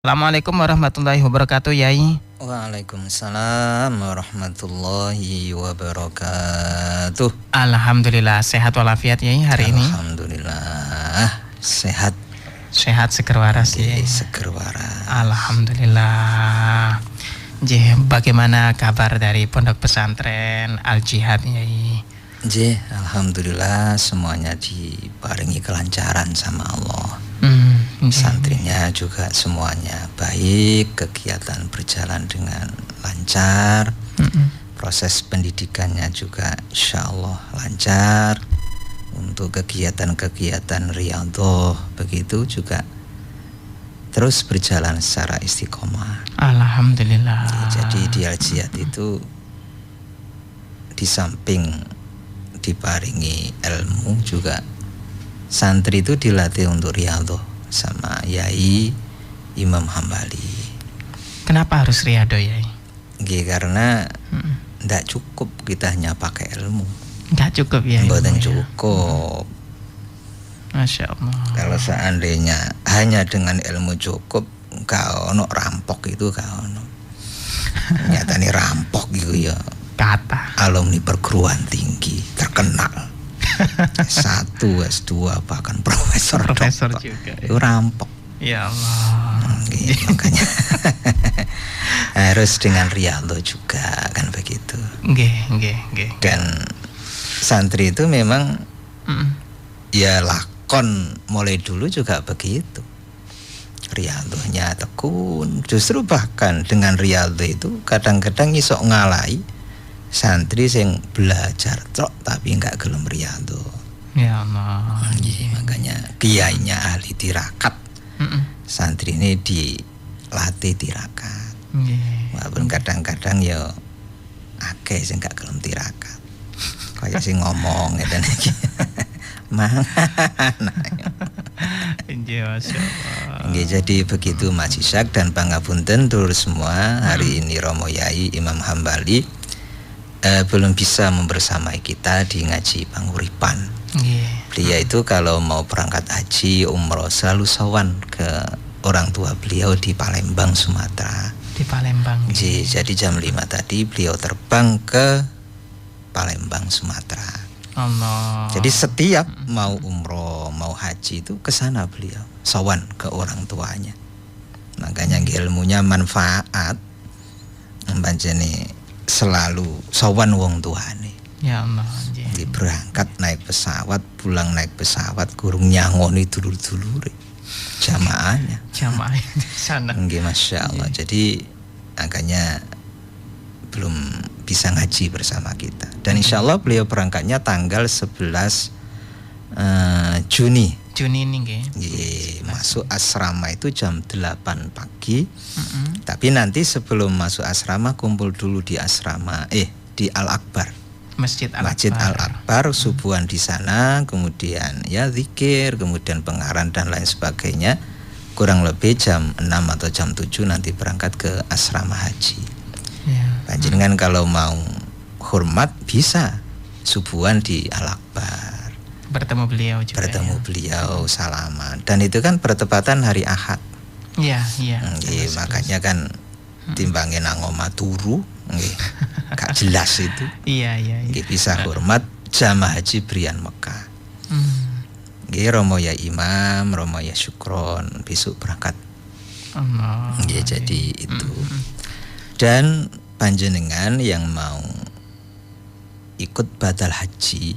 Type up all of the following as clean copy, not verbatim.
Assalamualaikum warahmatullahi wabarakatuh, Yai. Waalaikumsalam warahmatullahi wabarakatuh. Alhamdulillah sehat walafiat, Yai, hari ini. Alhamdulillah sehat. Sehat seger waras, Yai. Seger waras. Alhamdulillah. Bagaimana kabar dari Pondok Pesantren Al Jihad, Yai? Alhamdulillah semuanya dibarengi kelancaran sama Allah. Santrinya juga semuanya baik, kegiatan berjalan dengan lancar, proses pendidikannya juga insya Allah lancar. Untuk kegiatan-kegiatan riyadhah begitu juga terus berjalan secara istiqomah. Alhamdulillah. Jadi di Al Jihad itu di samping diparingi ilmu juga santri itu dilatih untuk riyadhah sama Yai Imam Hambali. Kenapa harus riyadhah, Yai? Karena tidak cukup kita hanya pakai ilmu. Tidak cukup, ya? Mboten cukup. Masya Allah. Kalau seandainya hanya dengan ilmu cukup, gak ono rampok itu gak ono. Nyatanya rampok gitu ya. Kata Alumni perguruan tinggi terkenal. S1, S2 bahkan profesor juga. Itu rampok. Ya Allah. Makanya harus dengan riyadhah juga kan begitu. Dan santri itu memang ya lakon mulai dulu juga begitu. Riyadhahnya tekun. Justru bahkan dengan riyadhah itu kadang-kadang iso ngalai santri yang belajar trok tapi enggak gelem riyadhah. Ya Allah. Makanya kiainya ahli tirakat. Santri ini dilatih tirakat. Walaupun kadang-kadang ya akeh sing enggak gelem tirakat. Kayak sing ngomong ngeten iki. Mangan. Jadi begitu Mas Ishak dan pangapunten dulur semua, hari ini Romo Yai Imam Hambali belum bisa membersamai kita di ngaji panguripan. Beliau itu kalau mau berangkat haji umroh selalu sowan ke orang tua beliau di Palembang, Sumatera. Di Palembang. Jadi jam 5 tadi beliau terbang ke Palembang, Sumatera. Allah. Jadi setiap mau umroh mau haji itu ke sana beliau sowan ke orang tuanya. Makanya ilmunya manfaat membancane selalu sowan wong tuane. Ya Allah. Berangkat naik pesawat, pulang naik pesawat, kurung nyangoni dulur-dulure jamaahnya. Jamaah di sana. Masya Allah. Jadi makanya belum bisa ngaji bersama kita. Dan insya Allah beliau berangkatnya tanggal 11 Juni. Juni ini masuk asrama itu jam 8 pagi. Tapi nanti sebelum masuk asrama kumpul dulu di asrama di Al-Akbar. Masjid Al-Akbar subuhan di sana, kemudian ya zikir, kemudian pengaran dan lain sebagainya. Kurang lebih jam 6 atau jam 7 nanti berangkat ke asrama haji. Panjenengan kalau mau hormat bisa subuhan di Al-Akbar. Bertemu beliau juga. Bertemu beliau salaman. Dan itu kan bertepatan hari Ahad. Iya. Makanya kan timbangin nangoma turu, gak jelas itu. Iya. Bisa hormat jamaah haji Brian Mekah. Romo ya Imam, Romo ya Syukron besok berangkat. Jadi itu. Dan panjenengan yang mau ikut badal haji,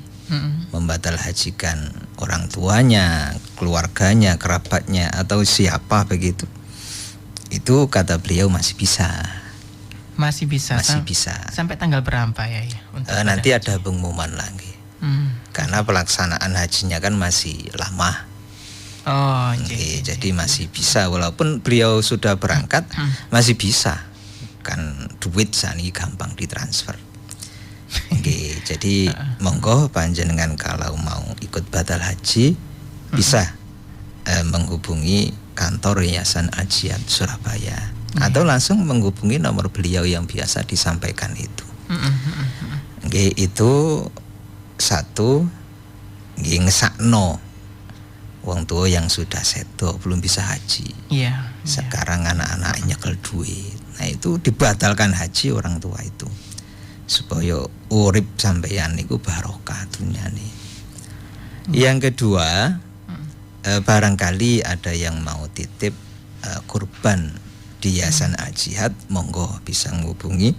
membatal hajikan orang tuanya, keluarganya, kerabatnya atau siapa begitu, itu kata beliau masih bisa. Masih bisa. Sampai tanggal berapa ya? Nanti ada pengumuman lagi. Karena pelaksanaan hajinya kan masih lama. Jadi masih bisa, walaupun beliau sudah berangkat masih bisa. Kan duit sani gampang ditransfer. Jadi monggo panjenengan kalau mau ikut badal haji bisa menghubungi kantor Yayasan Al Jihad Surabaya atau langsung menghubungi nomor beliau yang biasa disampaikan itu. Itu satu ngesakno wong tua yang sudah sedo belum bisa haji. Iya. Sekarang anak-anak nyekel duit. Nah itu dibatalkan haji orang tua itu. Supaya urip sampeyan niku barokah dunyane. Yang kedua, barangkali ada yang mau titip kurban di Yayasan Al-Jihad, monggo bisa menghubungi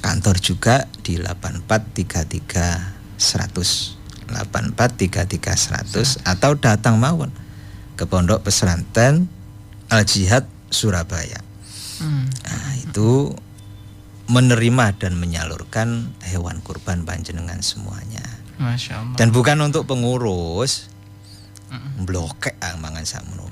kantor juga di 8433 100 8433 100 atau datang mawon ke Pondok Pesantren Al-Jihad Surabaya. Nah, itu menerima dan menyalurkan hewan kurban panjenengan semuanya. Masya Allah. Dan bukan untuk pengurus blokek mangan sakmono.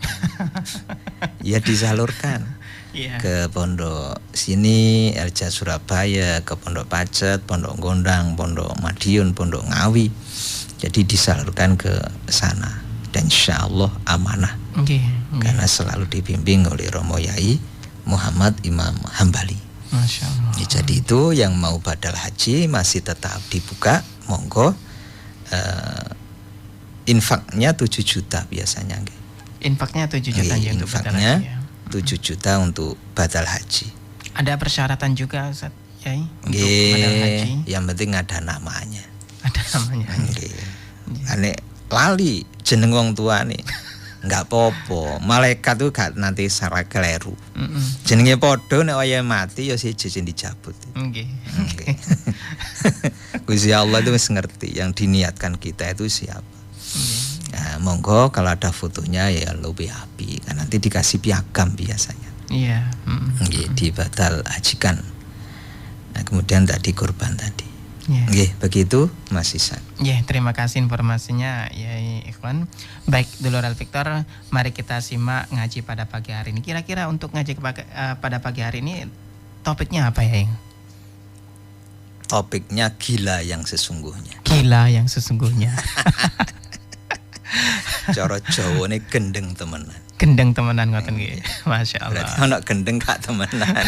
Ya disalurkan ke pondok sini Al-Jihad Surabaya, ke Pondok Pacet, Pondok Gondang, Pondok Madiun, Pondok Ngawi. Jadi disalurkan ke sana dan insya Allah amanah. Karena selalu dibimbing oleh Romo Yai Muhammad Imam Hambali. Masya Allah. Ya, jadi itu yang mau badal haji masih tetap dibuka, monggo. Infaknya 7 juta biasanya. Infaknya 7 juta ya, untuk badal haji, ya. 7 juta untuk badal haji. Ada persyaratan juga Ustaz Yai untuk badal haji? Yang penting ada namanya. Ada namanya. Ane lali jeneng wong tua nih. Enggak apa-apa. Malaikat tuh gak nanti salah keliru. Jenenge padha nek waya mati ya siji sing dijabut. Nggih. Gusti Allah itu wis ngerti yang diniatkan kita itu siapa. Nah, monggo kalau ada fotonya ya lebih api kan nanti dikasih piagam biasanya. Iya. Dibatal hajikan. Nah, kemudian tadi kurban tadi. Nggih, begitu Mas Isan. Terima kasih informasinya Yai Ikhwan. Baik, Dulur Al-Victor, mari kita simak ngaji pada pagi hari ini. Kira-kira untuk ngaji pada pagi hari ini topiknya apa ya? Topiknya gila yang sesungguhnya. Gila yang sesungguhnya. Cara Jawane gendeng temenan. Gendeng temenan ngoten nggih. Masya Allah. Berarti ana gendeng gak temenan.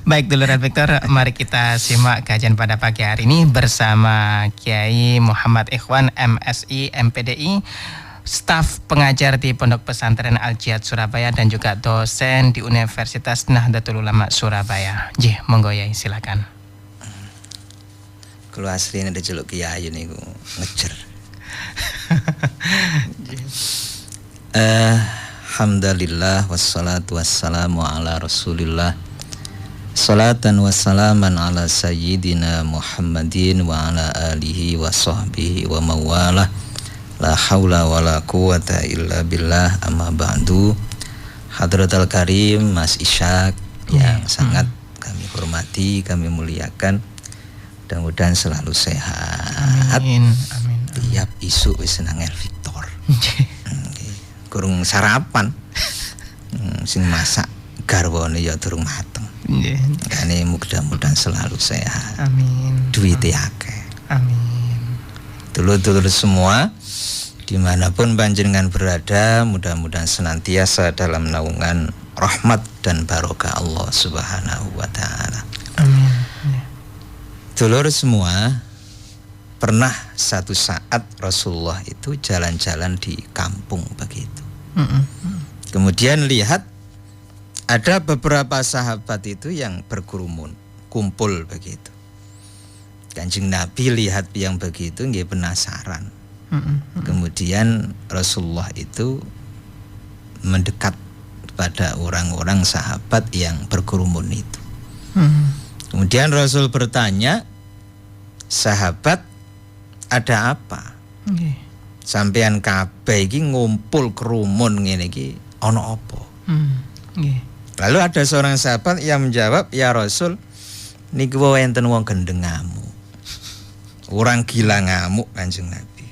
Baik Dulur Al-Victor, mari kita simak kajian pada pagi hari ini bersama Kiai Muhammad Ikhwan MSI MPDI, staf pengajar di Pondok Pesantren Al-Jihad Surabaya dan juga dosen di Universitas Nahdlatul Ulama Surabaya. Monggo Yai, silakan. Kalau aslinya ada jeluk Kiai niku ngejer. Alhamdulillah wassalatu wassalamu ala Rasulillah. Salatan wassalaman ala sayyidina Muhammadin wa ala alihi wa sahbihi wa mawalah. La haula wa la quwata illa billah, amma ba'du. Hadratul Karim Mas Ishak yang sangat kami hormati, kami muliakan. Mudah-mudahan selalu sehat. Amin. Tiap isu wis nang El Victor. Kurung sarapan. Sing masak garwane ya durung mateng. Kane mudah-mudahan selalu sehat. Amin. Duwite akeh. Amin. Dulur-dulur semua dimanapun panjenengan berada, mudah-mudahan senantiasa dalam naungan rahmat dan barokah Allah Subhanahu wa taala. Amin. Dulur semua, pernah satu saat Rasulullah itu jalan-jalan di kampung begitu. Kemudian lihat ada beberapa sahabat itu yang berkerumun, kumpul begitu. Kanjeng Nabi lihat yang begitu nggih penasaran. Kemudian Rasulullah itu mendekat pada orang-orang sahabat yang berkerumun itu. Kemudian Rasul bertanya, sahabat, ada apa? Sampean kabeh iki ngumpul kerumun ngene iki ana apa? Lalu ada seorang sahabat yang menjawab, ya Rasul, niku wonten wong gendeng ngamuk. Orang gila ngamuk Kanjeng Nabi.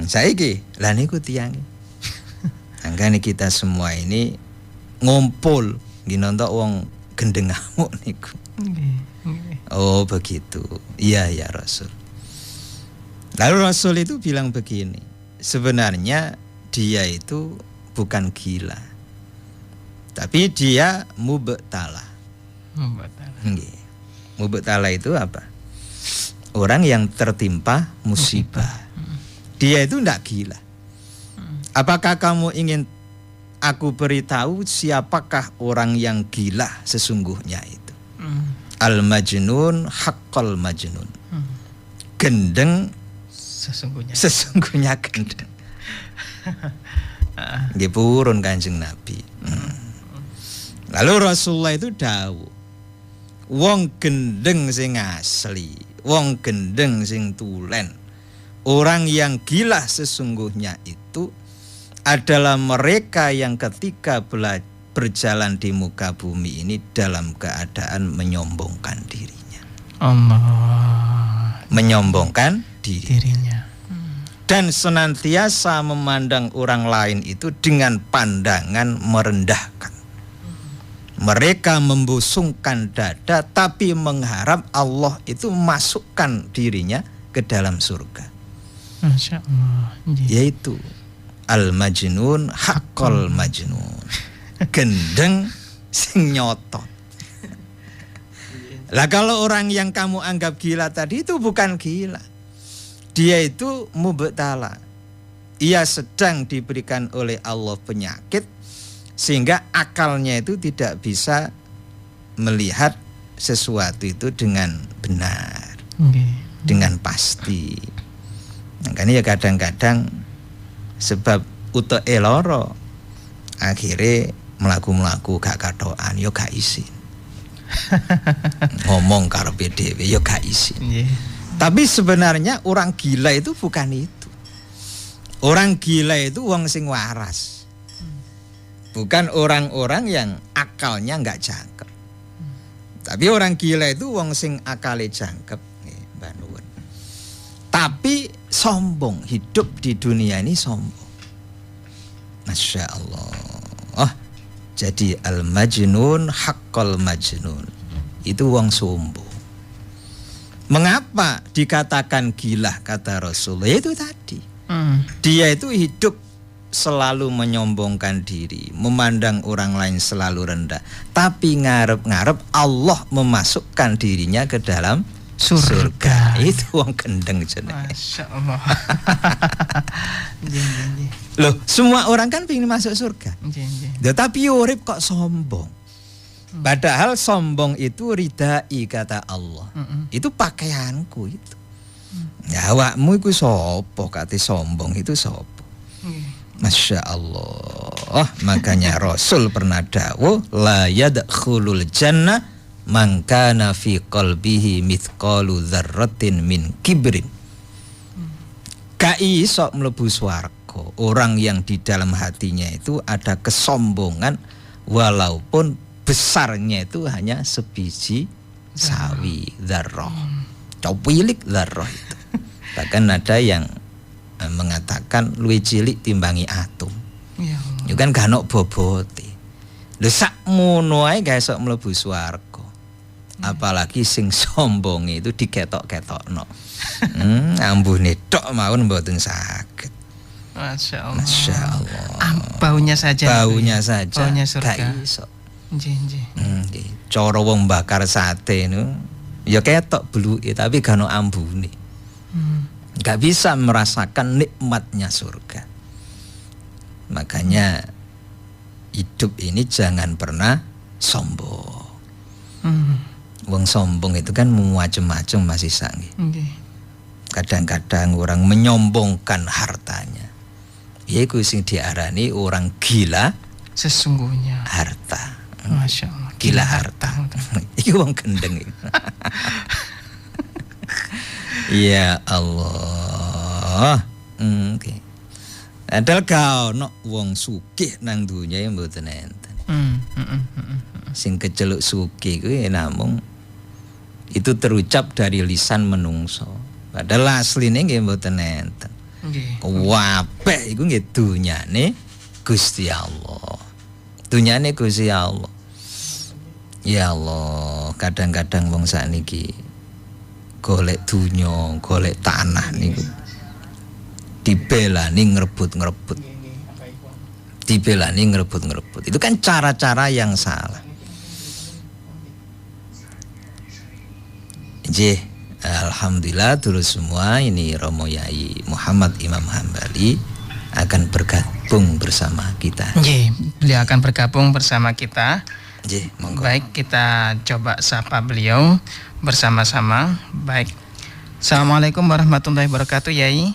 Saiki lah niku tiyang. Anggane kita semua ini ngumpul ginontok wong gendeng ngamuk niku. Oh begitu. Iya ya Rasul. Lalu Rasul itu bilang begini, sebenarnya dia itu bukan gila, tapi dia mubtala. Mubtala itu apa? Orang yang tertimpa musibah. Dia itu tidak gila. apakah kamu ingin aku beritahu siapakah orang yang gila sesungguhnya itu? Al-majnun haqqal majnun. Gendeng sesungguhnya gendeng. Nggih purun Kanjeng Nabi. Lalu Rasulullah itu dawuh, wong gendeng sing asli, wong gendeng sing tulen, orang yang gila sesungguhnya itu adalah mereka yang ketika berjalan di muka bumi ini dalam keadaan menyombongkan dirinya. Allah. Menyombongkan dirinya. Dan senantiasa memandang orang lain itu dengan pandangan merendahkan. Mereka membusungkan dada tapi mengharap Allah itu masukkan dirinya ke dalam surga. Masya Allah. Yaitu al-majnun haqqal majnun. Gendeng sing nyotot. Lah kalau orang yang kamu anggap gila tadi itu bukan gila. Dia itu mubtala. Ia sedang diberikan oleh Allah penyakit sehingga akalnya itu tidak bisa melihat sesuatu itu dengan benar, dengan pasti. Makanya ya kadang-kadang sebab utek loro akhirnya melaku gak katoan yo gak isin. Ngomong karepe dhewe yo gak isin. Tapi sebenarnya orang gila itu bukan itu. Orang gila itu wong sing waras. Bukan orang-orang yang akalnya enggak jangkep. Tapi orang gila itu wong sing akale jangkep, Mbak Nuwun. Tapi sombong, hidup di dunia ini sombong. Masya Allah. Oh, jadi al-majnun haqqal majnun. Itu wong sombong. Mengapa dikatakan gila kata Rasulullah? Itu tadi. Dia itu hidup selalu menyombongkan diri, memandang orang lain selalu rendah, tapi ngarep-ngarep Allah memasukkan dirinya ke dalam surga. Itu wong gendeng jenenge. Masya Allah. Loh, semua orang kan pengen masuk surga. Tapi urip kok sombong. Padahal sombong itu ridai kata Allah. Itu pakaianku itu. Ya awakmu iku sapa kate sombong itu sapa? Masya Allah. Makanya Rasul pernah dawuh la yadkhulul jannah man kana fi qalbihi mithqalu dzarratin min kibrin. Gak iso mlebu swarga orang yang di dalam hatinya itu ada kesombongan walaupun besarnya itu hanya sebiji sawi dzarrah. Copilik dzarrah itu. Bahkan ada yang mengatakan luwih cilik timbangi atom. Ya. Itu kan gak ono bobote. Lho sakmono ae gak iso mlebu swarga. Apalagi sing sombong itu diketok-ketokno. Ambune tok mawon mboten saged. Masya Allah. Masya Allah. Baunya saja. Baunya saja. Baunya surga. Gak iso. Nggih. Cara wong bakar sate nu ya ketok bluke tapi gak ono ambune. Gak bisa merasakan nikmatnya surga. Makanya hidup ini jangan pernah sombong. Wong sombong itu kan macam-macam masih sangi. Kadang-kadang orang menyombongkan hartanya. Yaiku sing diarani orang gila sesungguhnya harta. Masya Allah. Gila harta. Iku wong gendeng. Ya Allah. Okay. Padahal gak ono wong sugih nang dunya yang mboten enten. Sing keceluk sugih kuwi namung itu terucap dari lisan menungso. Padahal asline nggih mboten enten. Nggih. Wabeh iku nggih dunyane Gusti Allah. Dunyane Gusti Allah. Ya Allah, kadang-kadang wong sakniki golek dunya, golek tanah niku dibelani ngrebut-ngrebut. Dibelani ngrebut-ngrebut. Itu kan cara-cara yang salah. Nggih, alhamdulillah dulu semua ini Romo Yai Muhammad Imam Hambali akan bergabung bersama kita. Beliau akan bergabung bersama kita. Monggo. Baik, kita coba sapa beliau bersama-sama. Baik. Assalamualaikum warahmatullahi wabarakatuh, Yai.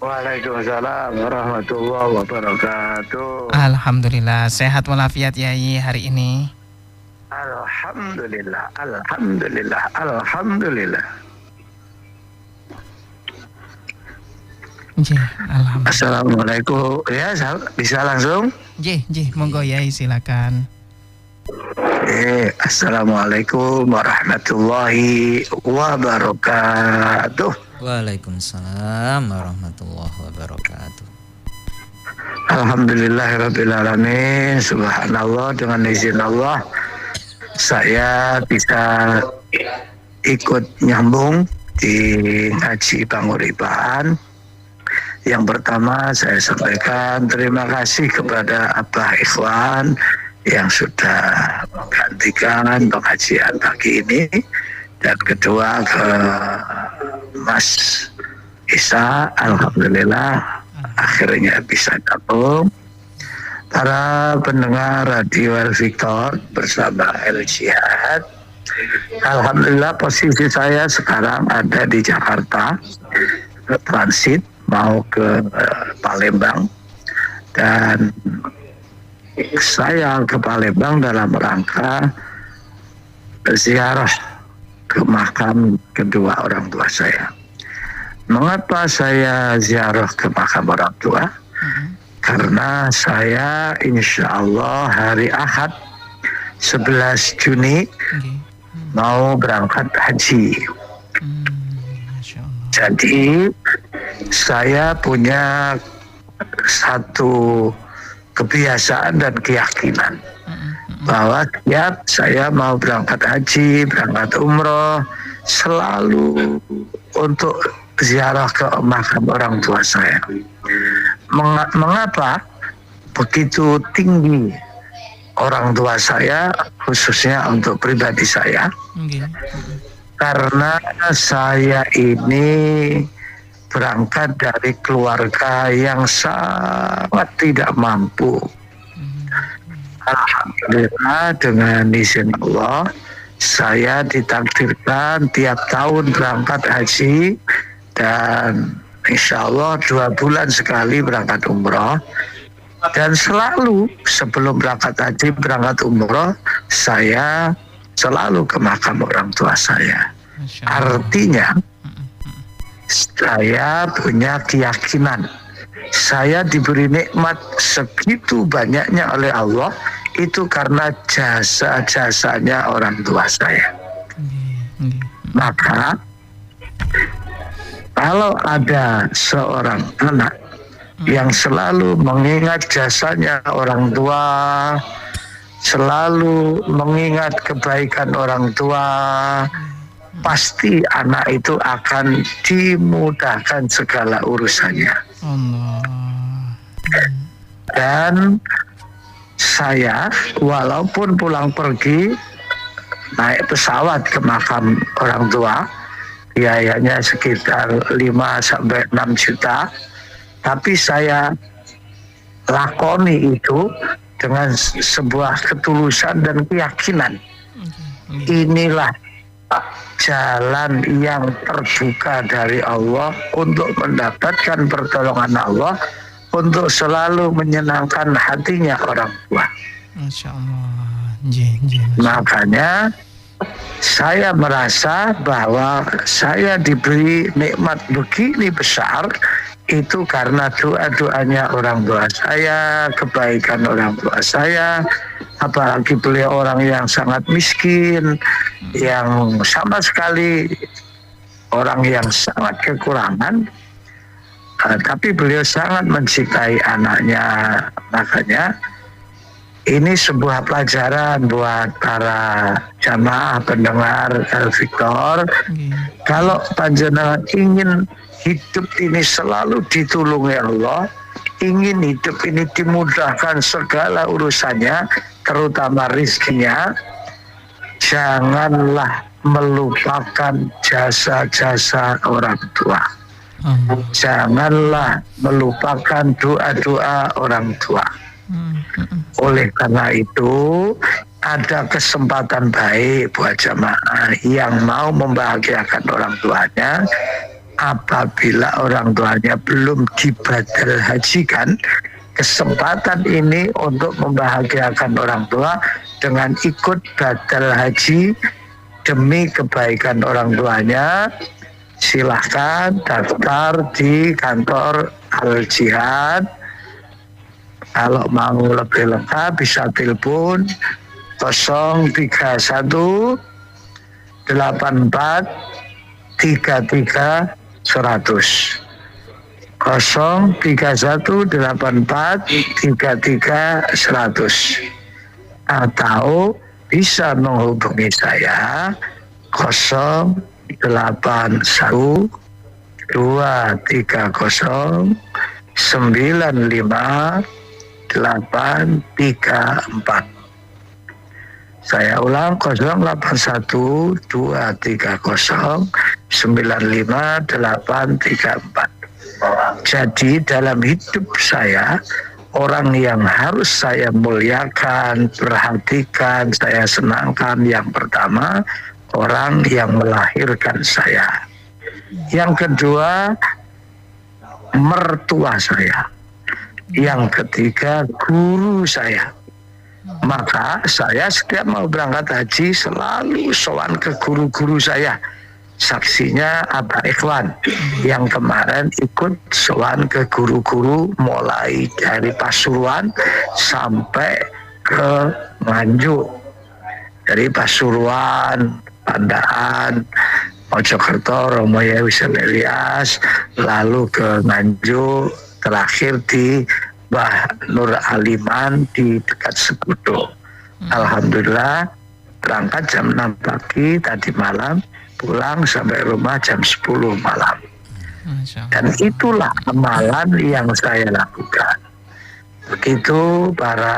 Waalaikumsalam warahmatullahi wabarakatuh. Alhamdulillah, sehat walafiat Yai hari ini. Alhamdulillah. Alhamdulillah. Assalamualaikum. Ya, bisa langsung? Monggo Yai, silakan. Assalamualaikum warahmatullahi wabarakatuh. Waalaikumsalam warahmatullahi wabarakatuh. Alhamdulillahirabbil alamin. Subhanallah, dengan izin Allah saya bisa ikut nyambung di ngaji Panguripan. Yang pertama saya sampaikan terima kasih kepada Abah Ikhwan yang sudah menggantikan pengajian pagi ini, dan kedua ke Mas Isa, alhamdulillah akhirnya bisa gabung. Para pendengar Radio El Victor bersama El Jihad, alhamdulillah posisi saya sekarang ada di Jakarta, transit mau ke Palembang, dan saya ke Palembang dalam rangka ziarah ke makam kedua orang tua saya. Mengapa saya ziarah ke makam orang tua? Karena saya insya Allah hari Ahad 11 Juni mau berangkat haji. Jadi saya punya satu kebiasaan dan keyakinan bahwa setiap saya mau berangkat haji, berangkat umroh, selalu untuk ziarah ke makam orang tua saya. Mengapa begitu tinggi orang tua saya, khususnya untuk pribadi saya? Karena saya ini berangkat dari keluarga yang sangat tidak mampu. Alhamdulillah dengan izin Allah saya ditakdirkan tiap tahun berangkat haji, dan insya Allah 2 bulan sekali berangkat umroh. Dan selalu sebelum berangkat haji, berangkat umroh, saya selalu ke makam orang tua saya. Artinya saya punya keyakinan saya diberi nikmat segitu banyaknya oleh Allah itu karena jasa-jasanya orang tua saya. Maka kalau ada seorang anak yang selalu mengingat jasanya orang tua, selalu mengingat kebaikan orang tua, pasti anak itu akan dimudahkan segala urusannya. Dan saya walaupun pulang pergi naik pesawat ke makam orang tua, biayanya sekitar 5-6 juta, tapi saya lakoni itu dengan sebuah ketulusan dan keyakinan. Inilah jalan yang terbuka dari Allah untuk mendapatkan pertolongan Allah, untuk selalu menyenangkan hatinya orang tua. Masya Allah. Makanya saya merasa bahwa saya diberi nikmat begini besar itu karena doa-doanya orang tua saya, kebaikan orang tua saya. Apalagi beliau orang yang sangat miskin, yang sama sekali orang yang sangat kekurangan, tapi beliau sangat mencintai anaknya. Makanya ini sebuah pelajaran buat para jamaah pendengar El Victor. Kalau panjenengan ingin hidup ini selalu ditulungi Allah, ingin hidup ini dimudahkan segala urusannya, terutama rizkinya, janganlah melupakan jasa-jasa orang tua. Janganlah melupakan doa-doa orang tua. Oleh karena itu, ada kesempatan baik buat jamaah yang mau membahagiakan orang tuanya. Apabila orang tuanya belum dibadal hajikan, kesempatan ini untuk membahagiakan orang tua dengan ikut badal haji demi kebaikan orang tuanya. Silahkan daftar di kantor Al-Jihad. Kalau mau lebih lengkap bisa telepon 031 84 33 100 031 84 33 100 atau bisa menghubungi saya 081 230 95 834. Saya ulang 081 230 95 834. Jadi dalam hidup saya, orang yang harus saya muliakan, perhatikan, saya senangkan, yang pertama orang yang melahirkan saya. Yang kedua mertua saya. Yang ketiga guru saya. Maka saya setiap mau berangkat haji selalu sowan ke guru-guru saya. Saksinya Abah Ikhwan yang kemarin ikut sowan ke guru-guru mulai dari Pasuruan sampai ke Nganjuk. Dari Pasuruan, Pandaan, Mojokerto, Romo Wisam Elias, lalu ke Nganjuk, terakhir di Mbah Nur Aliman di dekat Sekudo. Alhamdulillah berangkat jam 6 pagi tadi malam, pulang sampai rumah jam 10 malam. Dan itulah amalan yang saya lakukan. Begitu para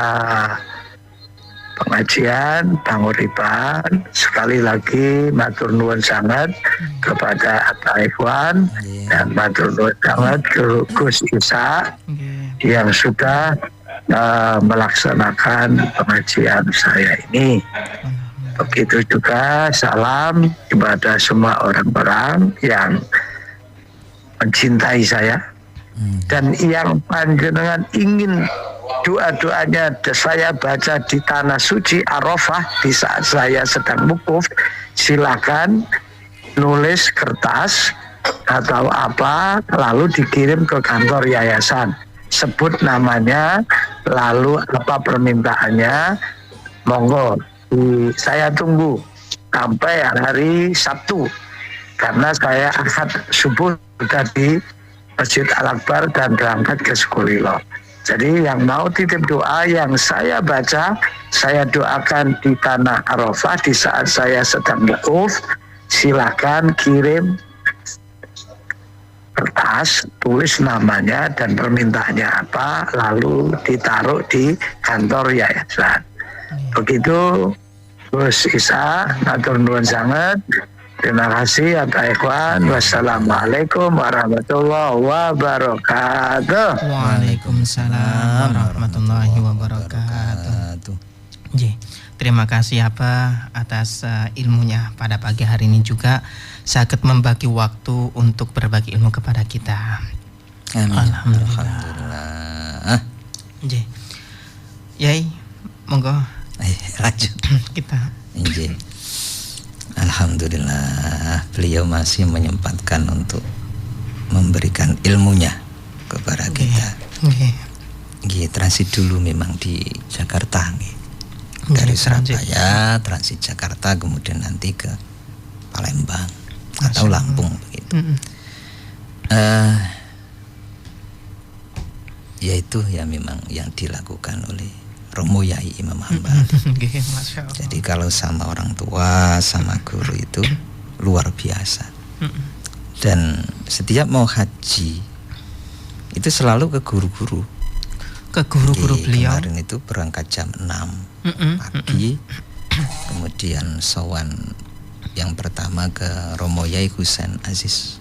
pengajian, panguripan, sekali lagi matur nuwun sangat kepada Atta Ikhwan dan matur nuwun sangat ke Gus Isa yang sudah melaksanakan pengajian saya ini. Begitu juga salam kepada semua orang-orang yang mencintai saya dan yang panjenengan ingin doa-doanya saya baca di tanah suci Arafah di saat saya sedang wukuf. Silakan nulis kertas atau apa lalu dikirim ke kantor yayasan, sebut namanya lalu apa permintaannya, monggo saya tunggu sampai hari Sabtu karena saya akad subuh sudah di Masjid Al-Akbar dan berangkat ke Sukolilo. Jadi yang mau titip doa yang saya baca, saya doakan di tanah Arafah di saat saya sedang wukuf, silakan kirim kertas, tulis namanya dan permintaannya apa, lalu ditaruh di kantor yayasan. Begitu Gus Isa, matur nuwun sangat. Terima kasih Atta Ikhwan. Wassalamualaikum warahmatullahi wabarakatuh. Waalaikumsalam warahmatullahi wabarakatuh. Terima kasih Abah atas ilmunya pada pagi hari ini juga sakit membagi waktu untuk berbagi ilmu kepada kita. Amin. Alhamdulillah. Yai, monggo. Lanjut kita. Alhamdulillah beliau masih menyempatkan untuk memberikan ilmunya kepada kita. Transit dulu memang di Jakarta, dari Surabaya transit Jakarta, kemudian nanti ke Palembang atau Lampung begitu. Yaitu ya memang yang dilakukan oleh Romo Yai Imam Hambal. Jadi kalau sama orang tua, sama guru itu luar biasa. Dan setiap mau haji itu selalu ke guru-guru. Ke guru-guru beliau. Kemarin itu berangkat jam 6 pagi. Kemudian sowan yang pertama ke Romo Yai Husain Aziz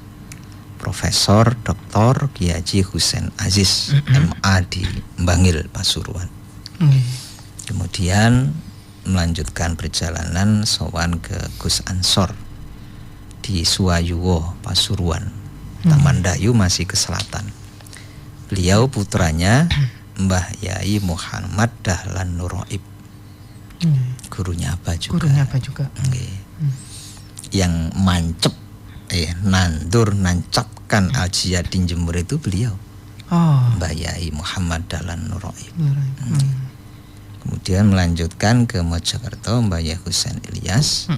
Profesor Dr. Kiai Haji Husein Aziz MA di Bangil Pasuruan. Kemudian melanjutkan perjalanan sowan ke Gus Ansor di Suwayuwo Pasuruan. Taman Dayu masih ke selatan. Beliau putranya Mbah Yai Muhammad Dahlan Nuraib. Gurunya apa juga. Yang mancep nandur nancapkan Al-Jihad di Jember itu beliau. Mbah Yai Muhammad Dahlan Nuraib. Kemudian melanjutkan ke Mojokerto Mbah Yai Husein Ilyas.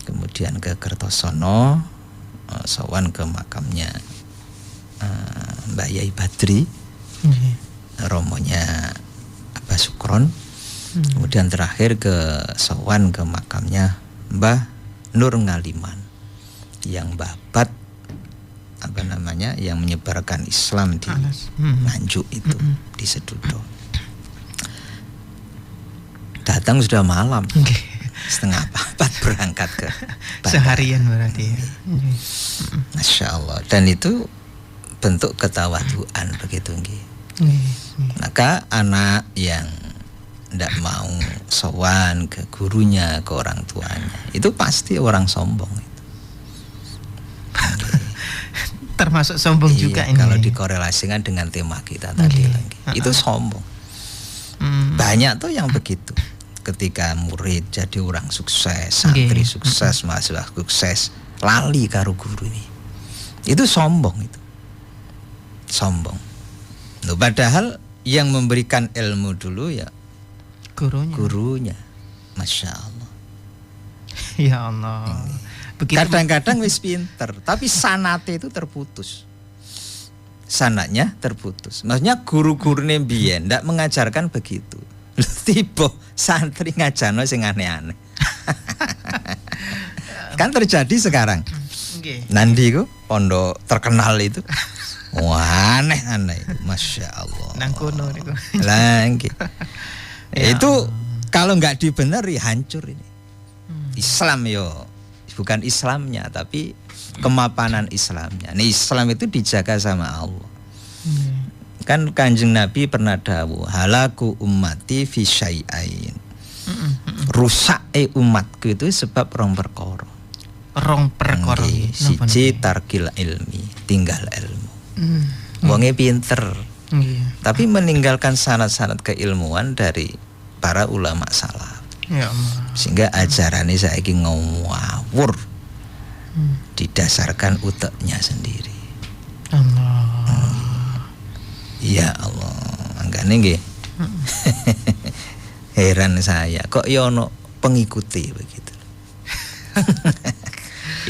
Kemudian ke Kertosono, sowan ke makamnya Mbah Yai Badri, romonya Abah Sukron. Kemudian terakhir ke sowan ke makamnya Mbah Nur Ngaliman yang babat yang menyebarkan Islam di Nganjuk itu, di Sedudo. Datang sudah malam. 3:30 berangkat ke bandara. Seharian berarti ya. Masya Allah. Dan itu bentuk ketawaduan begitu nggih. Maka anak yang tidak mau sowan ke gurunya, ke orang tuanya, itu pasti orang sombong itu. Termasuk sombong juga ini. Kalau dikorelasikan dengan tema kita tadi lagi, itu sombong. Banyak tuh yang begitu. Ketika murid jadi orang sukses, santri sukses, mahasiswa sukses, lali karo guru ini. Itu sombong itu. Sombong. Loh, padahal yang memberikan ilmu dulu ya gurunya. Masya Allah. Ya Allah. Kadang-kadang wis pinter, tapi sanate itu terputus. Sanatnya terputus. Maksudnya guru-gurune mbiyen ndak mengajarkan begitu. Tiba santri ngajarno sing aneh-aneh. Kan terjadi sekarang. Nandi ku pondok terkenal itu. Wah, aneh-aneh itu. Masya Allah. Nang kono niku. Lah nggih. Itu kalau nggak dibeneri hancur ini. Islam yo bukan Islamnya tapi kemapanan Islamnya. Nah, Islam itu dijaga sama Allah. Kan Kanjeng Nabi pernah dawuh, halaku ummati fi syai'ain. Rusake umatku itu sebab rong perkara. Siji tarkil ilmi, tinggal ilmu. Wonge pinter. Tapi meninggalkan syarat-syarat keilmuan dari para ulama salaf. Ya Allah. Sehingga ajarannya saiki ngawur. Didasarkan uteknya sendiri. Allah. Ya Allah, angkane nggih. Heran saya, kok ya ono pengikuti begitu.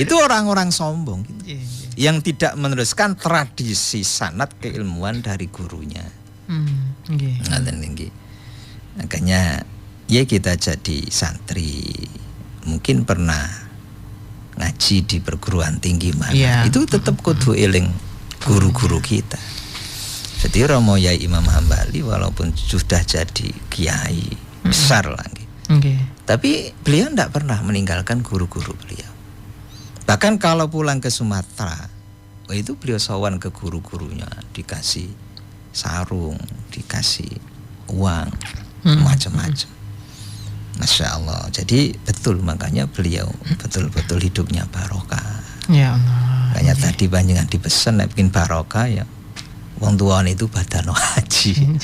Itu orang-orang sombong gitu. Yang tidak meneruskan tradisi sanad keilmuan dari gurunya. Ngaten nggih. Makanya ya kita jadi santri, mungkin pernah ngaji di perguruan tinggi mana, itu tetap kudu eling guru-guru kita. Jadi Romo Yai Imam Hambali walaupun sudah jadi kiai besar lagi, tapi beliau tidak pernah meninggalkan guru-guru beliau. Bahkan kalau pulang ke Sumatera, itu beliau sowan ke guru-gurunya, dikasih sarung, dikasih uang, macam-macam. Masya Allah. Jadi betul, makanya beliau betul-betul hidupnya barokah. Ya Allah. Makanya tadi panjenengan dipesan nek bikin barokah ya wong tuane itu badano haji.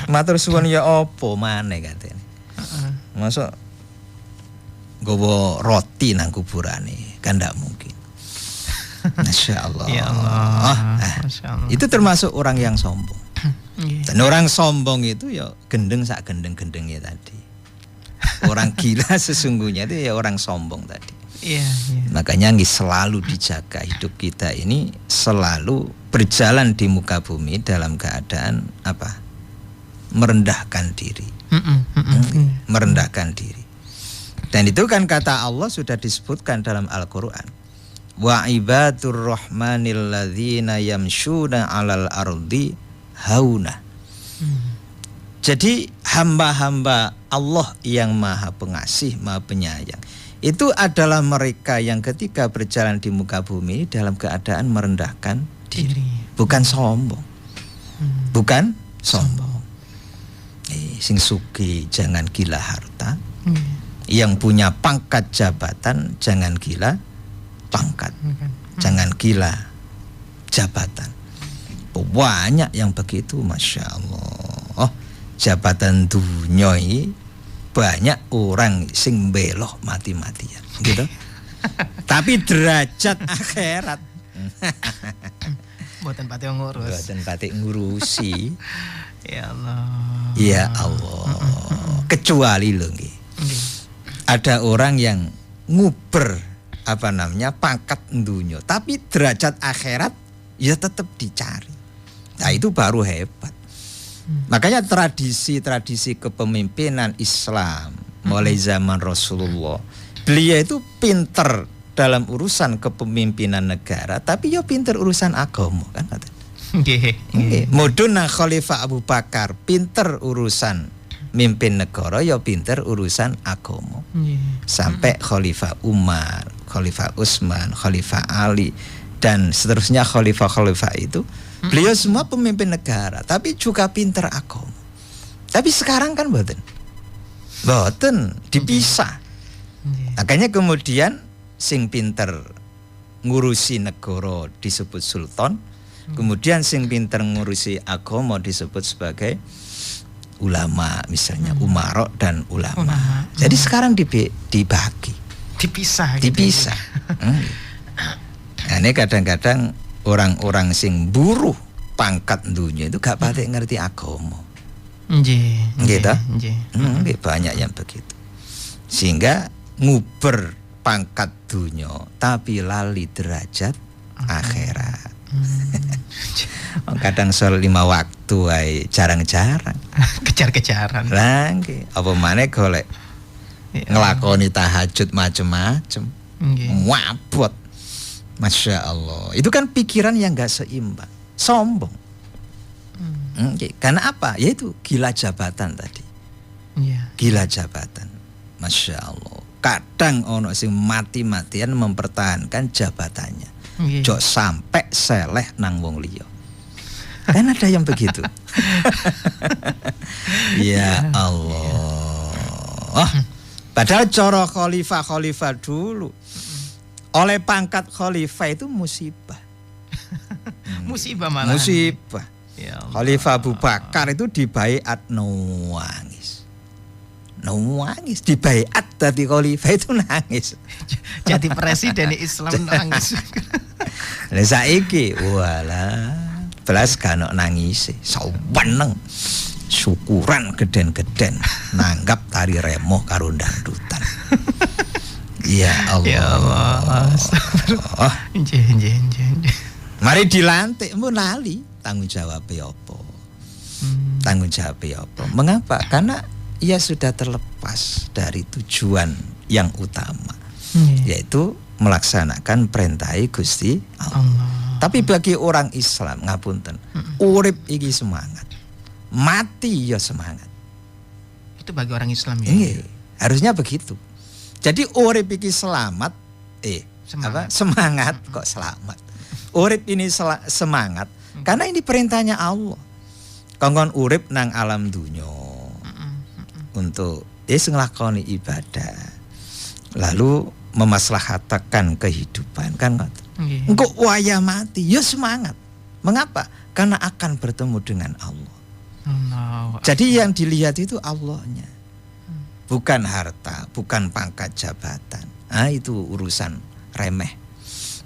Matur suwun ya apa maneh katene. Masuk gowo roti nang kuburane kan ndak mungkin. Masya Allah. Ya Allah. Masya Allah. Itu termasuk orang yang sombong. Dan orang sombong itu ya gendeng sak gendeng-gendengnya tadi. Orang gila sesungguhnya itu ya orang sombong tadi. Makanya selalu dijaga hidup kita ini, selalu berjalan di muka bumi dalam keadaan apa? Merendahkan diri. Merendahkan diri. Dan itu kan kata Allah sudah disebutkan dalam Al-Qur'an. Wa ibadur rahmanil ladzina yamshuna 'alal ardi hauna. Jadi hamba-hamba Allah yang Maha Pengasih, Maha Penyayang Itu adalah mereka yang ketika berjalan di muka bumi dalam keadaan merendahkan diri, bukan sombong. Bukan sombong. Sing sugih jangan gila harta. Yang punya pangkat jabatan jangan gila pangkat. Jangan gila jabatan. Banyak yang begitu, Masya Allah. Jabatan dunia ini banyak orang sing belok mati-matian gitu. Tapi derajat akhirat Mboten pati ngurus. Mboten pati ngurusi. Ya Allah. Ya Allah. Kecuali lho nggih. Ada orang yang nguber pangkat dunia, tapi derajat akhirat ya tetap dicari. Nah, itu baru hebat. Makanya tradisi kepemimpinan Islam mulai zaman Rasulullah, beliau itu pinter dalam urusan kepemimpinan negara, tapi ya pinter urusan agama kan. Muduna Khalifah Abu Bakar pinter urusan mimpin negara, ya pinter urusan agama. Sampai Khalifah Umar, Khalifah Utsman, Khalifah Ali dan seterusnya khalifah-khalifah itu, beliau semua pemimpin negara, tapi juga pinter agama. Tapi sekarang kan boten dipisah. Makanya kemudian sing pinter ngurusi negara disebut sultan, kemudian sing pinter ngurusi agama disebut sebagai ulama, misalnya umarok dan ulama. Jadi sekarang dibagi, dipisah. Nah, ini kadang-kadang orang-orang sing buruh pangkat dunia itu gak patek ngerti agama. Gitu. Banyak yang begitu. Sehingga nguber pangkat dunia tapi lali derajat akhirat. Kadang soal 5 waktu ay jarang-jarang. Kejar-kejaran. Lah nggih, apa maneh golek ngelakoni tahajud macem-macem. Wabot. Masya Allah. Itu kan pikiran yang gak seimbang, sombong. Karena apa? Yaitu gila jabatan tadi. Gila jabatan. Masya Allah. Kadang ono sing mati-matian mempertahankan jabatannya. Jok sampai seleh nang wong liya. Kan ada yang begitu. Ya Allah. Padahal cara khalifah dulu, oleh pangkat khalifah itu musibah. Musibah malah. Musibah. Ya Allah. Khalifah Abu Bakar itu dibaiat nangis. Dibaiat dadi khalifah itu nangis. Jadi presiden Islam nangis. Lah saiki walah belas gak nangis, saweneng. Syukuran geden-geden nanggap tari remo karo dangdutan. Ya Allah. Ya Allah. Mari dilantik mun lali tanggung jawab apa? Tanggung jawab apa? Mengapa? Karena ia sudah terlepas dari tujuan yang utama, yaitu melaksanakan perintah Gusti Allah. Tapi bagi orang Islam ngapunten, urip iki semangat, mati ya semangat. Itu bagi orang Islam ya. Harusnya begitu. Jadi urip iki selamat, semangat kok selamat. Urip ini semangat karena ini perintahnya Allah. Kongkon urip nang alam dunya untuk nglakoni ibadah, lalu memaslahatakan kehidupan kan. Engko waya mati ya semangat. Mengapa? Karena akan bertemu dengan Allah. Jadi yang dilihat itu Allahnya, bukan harta, bukan pangkat jabatan. Itu urusan remeh.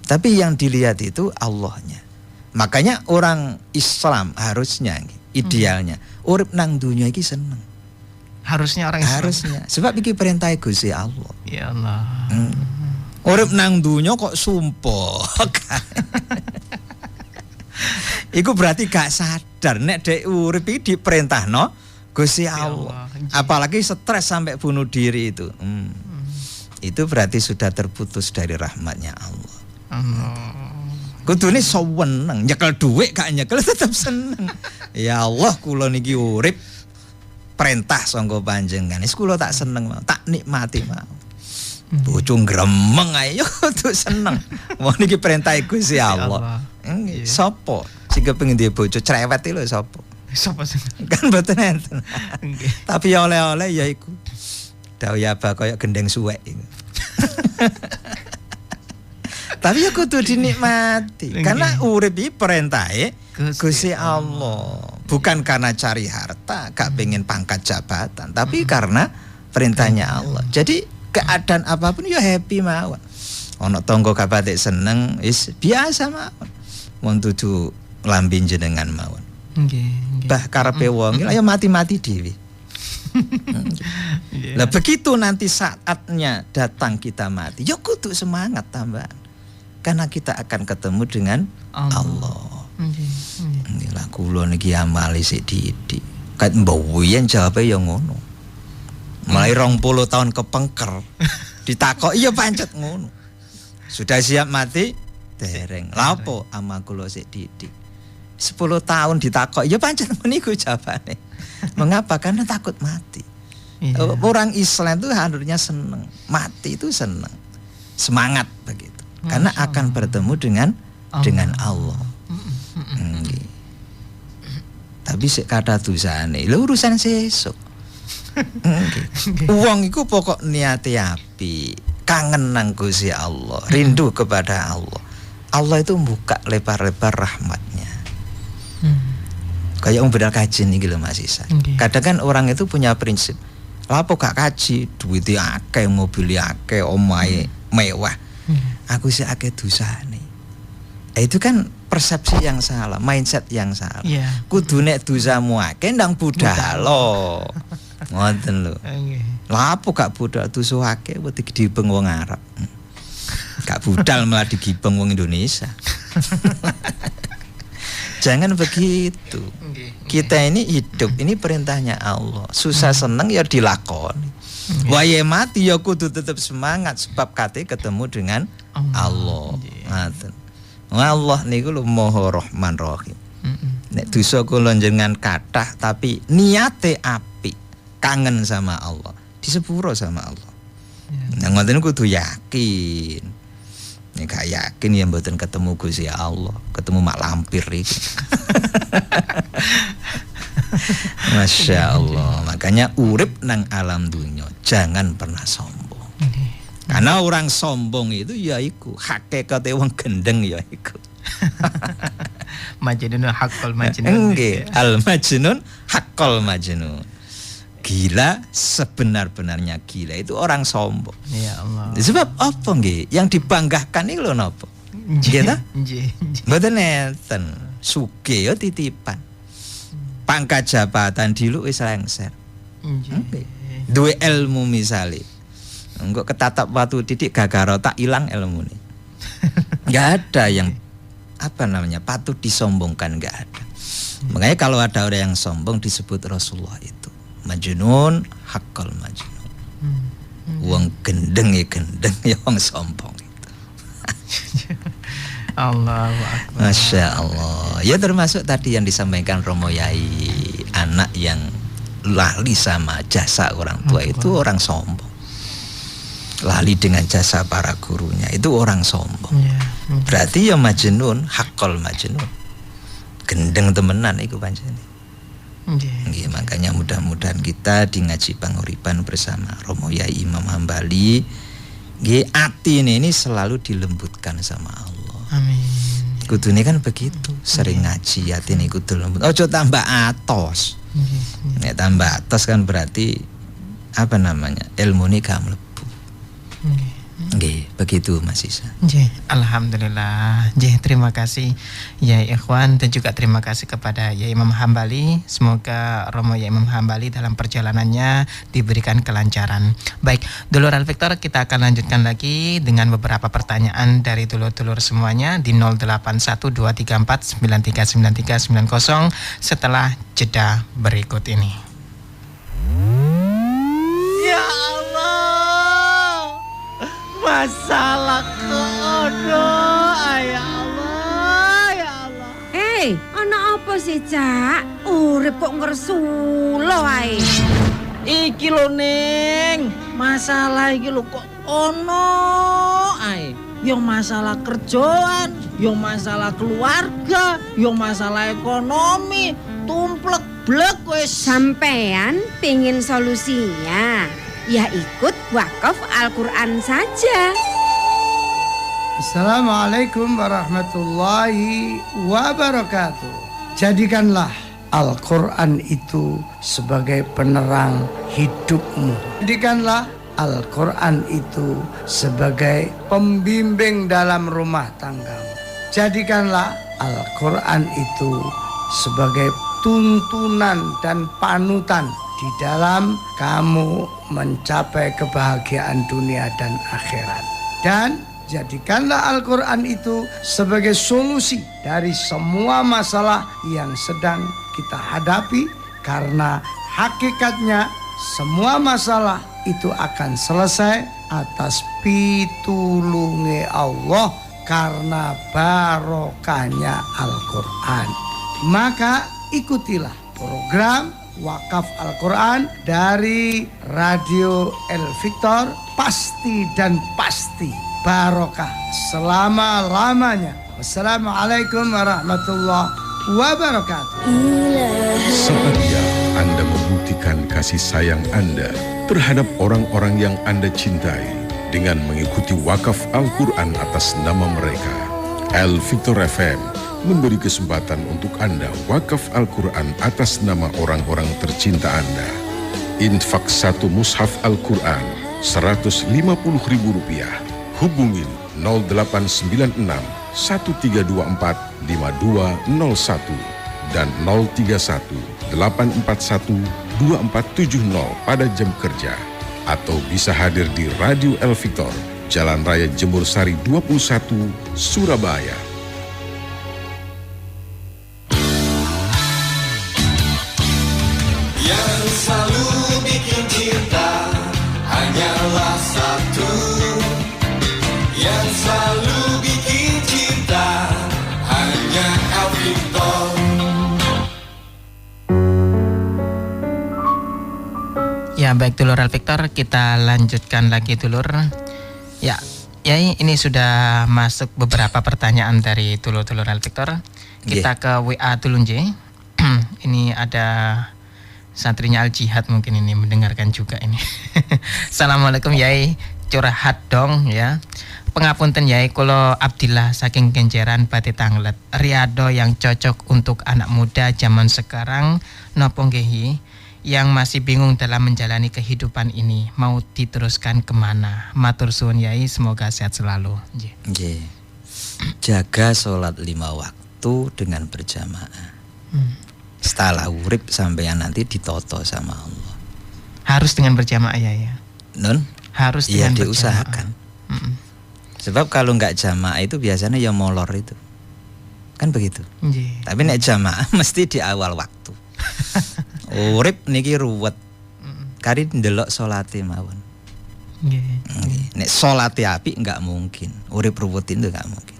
Tapi yang dilihat itu Allahnya. Makanya orang Islam harusnya, idealnya, urip nang dunia iki seneng. Harusnya orang Islam. Harusnya. Sebab iki perintah Gusti Allah. Ya Allah. Urip nang dunya kok sumpah. Iku berarti gak sadar nek dek urip iki diperintahno Gusti Allah. Apalagi stres sampai bunuh diri itu. Itu berarti sudah terputus dari rahmatnya Allah. Kudune seneng, nyekel dhuwit gak nyekel tetep seneng. Ya Allah, kula niki urip perintah sangga panjenengan. Wis kula tak seneng, tak nikmati mau. Bojo gremeng ae yo kudu seneng. Wong iki perintah Gusti Allah. Nggih, sapa sing kepengin duwe bojo cerewet iki lho sapa? Sapa sing? Kan mboten enten. Tapi oleh-oleh ya iku. Dauyaba kaya gendeng suwek iku. Tapi ya kudu dinikmati karena urip iki perintahe Gusti Allah. Bukan karena cari harta, gak pengen pangkat jabatan, tapi karena perintahnya Allah. Jadi keadaan apapun ya happy mawon. Ono tangga gak patek seneng wis biasa mawon. Wong tuju lambe jenengan mawon. Nggih. Bah karepe wong iki ya mati-mati dhewe. Lah begitu nanti saatnya datang kita mati, ya kudu semangat tambahan. Karena kita akan ketemu dengan Allah. Nggih lah kula niki amali sik didik. Kat mbawen jawabe ya ngono. Mulai 20 tahun kepengker ditakoki ya pancet ngono. Sudah siap mati? Dereng. Lha opo ama kula sik didik. 10 tahun ditakoki ya pancet meniku jawabane. Mengapa? Karena takut mati. Orang Islam itu harusnya senang. Mati itu senang. Semangat begitu. Karena akan bertemu dengan Allah. Tapi sik kata dosane, lho urusan sesuk. Wong iku pokok niate api, kangen nang Gusti Allah, rindu kepada Allah. Allah itu buka lebar-lebar rahmatnya. Kayak bedal kaji nih lho Mas Isa. Kadang kan orang itu punya prinsip, lapo gak kaji, duitnya akeh, mobilnya akeh, omahe mewah. Aku sih akeh dosane. Itu kan persepsi yang salah, mindset yang salah. Kudu nek dosamu akeh ndang budhalo. Ngoten lho. Lapo gak budal dosa akeh wedi digibeng wong Arab. Gak budal malah digibeng wong Indonesia. Jangan begitu. Kita ini hidup, ini perintahnya Allah. Susah seneng ya dilakoni. Wae mati ya kudu tetap semangat sebab kate ketemu dengan Allah. Ngoten. Allah niku lho Maha Rahman Rahim. Nek dosa kula njenengan kathah tapi niate apik, kangen sama Allah, disepuro sama Allah. Nah ngoten kudu yakin. Nek gak yakin ya mboten ketemu Gusti Allah, ketemu mak lampir iki. Masya Allah. Makanya urip nang alam dunya jangan pernah sombong. Karena orang sombong itu ya iku hakikate wong gendeng ya iku. Majnun haqqal majnun. Nggih, al majnun haqqal majnun. Gila sebenar-benarnya gila itu orang sombong. Ya Allah. Sebab apa nggih? Yang dibanggakan iki lho napa? Nggih ta? Nggih. Mboten enten. Sugih ya titipan. Pangkat jabatan dilu wis lengser. Nggih. Duwe ilmu misale. Engko ketatap watu titik gagaro tak ilang ilmune. Enggak ada yang apa namanya patut disombongkan, enggak ada. Makanya kalau ada orang yang sombong disebut Rasulullah itu majnun haqqal majnun. Wong gendeng ya wong sombong itu. Allahu Akbar. Masya Allah. Ya termasuk tadi yang disampaikan Romo Yai, anak yang lali sama jasa orang tua itu orang sombong. Lali dengan jasa para gurunya itu orang sombong. Berarti ya majnun haqqal majnun. Gendeng temenan iku pancene. Nggih, makanya mudah-mudahan kita di ngaji panguripan bersama Romo Yai Imam Hambali nggih atine ini selalu dilembutkan sama Allah. Amin. Kudune kan begitu, sering ngaji atine kudu lembut. Ojo tambah atos. Nek tambah atos kan berarti apa namanya? Ilmune gak mlebu. Nggih, begitu Mas Isa. Nggih, alhamdulillah. Nggih, terima kasih Yai Ikhwan dan juga terima kasih kepada Yai Imam Hambali. Semoga Romo Yai Imam Hambali dalam perjalanannya diberikan kelancaran. Baik, dulur Al Victor, kita akan lanjutkan lagi dengan beberapa pertanyaan dari dulur-dulur semuanya di 081234939390 setelah jeda berikut ini. Ya Allah, masalah kodo, ya Allah, ya Allah. Ana apa sih, Cak? Urip kok ngersulo ae. Iki lho Ning, masalah iki lho kok ono ae. Yo masalah kerjaan, yo masalah keluarga, yo masalah ekonomi, tumplek blek wis. Sampean pingin solusinya, ya ikut wakaf Al-Quran saja. Assalamualaikum warahmatullahi wabarakatuh. Jadikanlah Al-Quran itu sebagai penerang hidupmu. Jadikanlah Al-Quran itu sebagai pembimbing dalam rumah tanggamu. Jadikanlah Al-Quran itu sebagai tuntunan dan panutan di dalam kamu mencapai kebahagiaan dunia dan akhirat. Dan jadikanlah Al-Quran itu sebagai solusi dari semua masalah yang sedang kita hadapi, karena hakikatnya semua masalah itu akan selesai atas pitulunge Allah karena barokahnya Al-Quran. Maka ikutilah program Wakaf Al-Quran dari Radio El Victor, pasti dan pasti barokah selama-lamanya. Wassalamualaikum warahmatullahi wabarakatuh. Saatnya Anda membuktikan kasih sayang Anda terhadap orang-orang yang Anda cintai dengan mengikuti wakaf Al-Quran atas nama mereka. El Victor FM memberi kesempatan untuk Anda wakaf Al-Quran atas nama orang-orang tercinta Anda. Infak 1 mushaf Al-Quran Rp150.000. Hubungin 0896 1324 5201 dan 031 841 2470 pada jam kerja, atau bisa hadir di Radio El Victor, Jalan Raya Jemur Sari 21, Surabaya. Yang selalu bikin cinta hanyalah satu. Yang selalu bikin cinta hanya El Victor. Ya baik dulur El Victor, kita lanjutkan lagi dulur. Ya ini sudah masuk beberapa pertanyaan dari dulur-dulur El Victor. Kita ke WA dulu Nje. Ini ada santrinya Al Jihad mungkin ini mendengarkan juga ini. Assalamualaikum Yai, curhat dong ya. Pengapunten Yai, kulo Abdillah saking Kenjeran Pati Tanglet. Riado yang cocok untuk anak muda zaman sekarang nopo nggih? Yang masih bingung dalam menjalani kehidupan ini, mau diteruskan kemana? Matur suwun Yai, semoga sehat selalu. Nggih. Jaga sholat 5 waktu dengan berjamaah. Setelah urip sampeyan nanti ditoto sama Allah. Harus dengan berjamaah ya? Nun? Harus dengan berjamaah. Diusahakan. Sebab kalau nggak jamaah itu biasanya ya molor itu. Kan begitu. Tapi nek jamaah mesti di awal waktu. Urip niki ruwet. Kari ndelok salate mawon. Nek salate apik enggak mungkin. Urip ruwet itu enggak mungkin.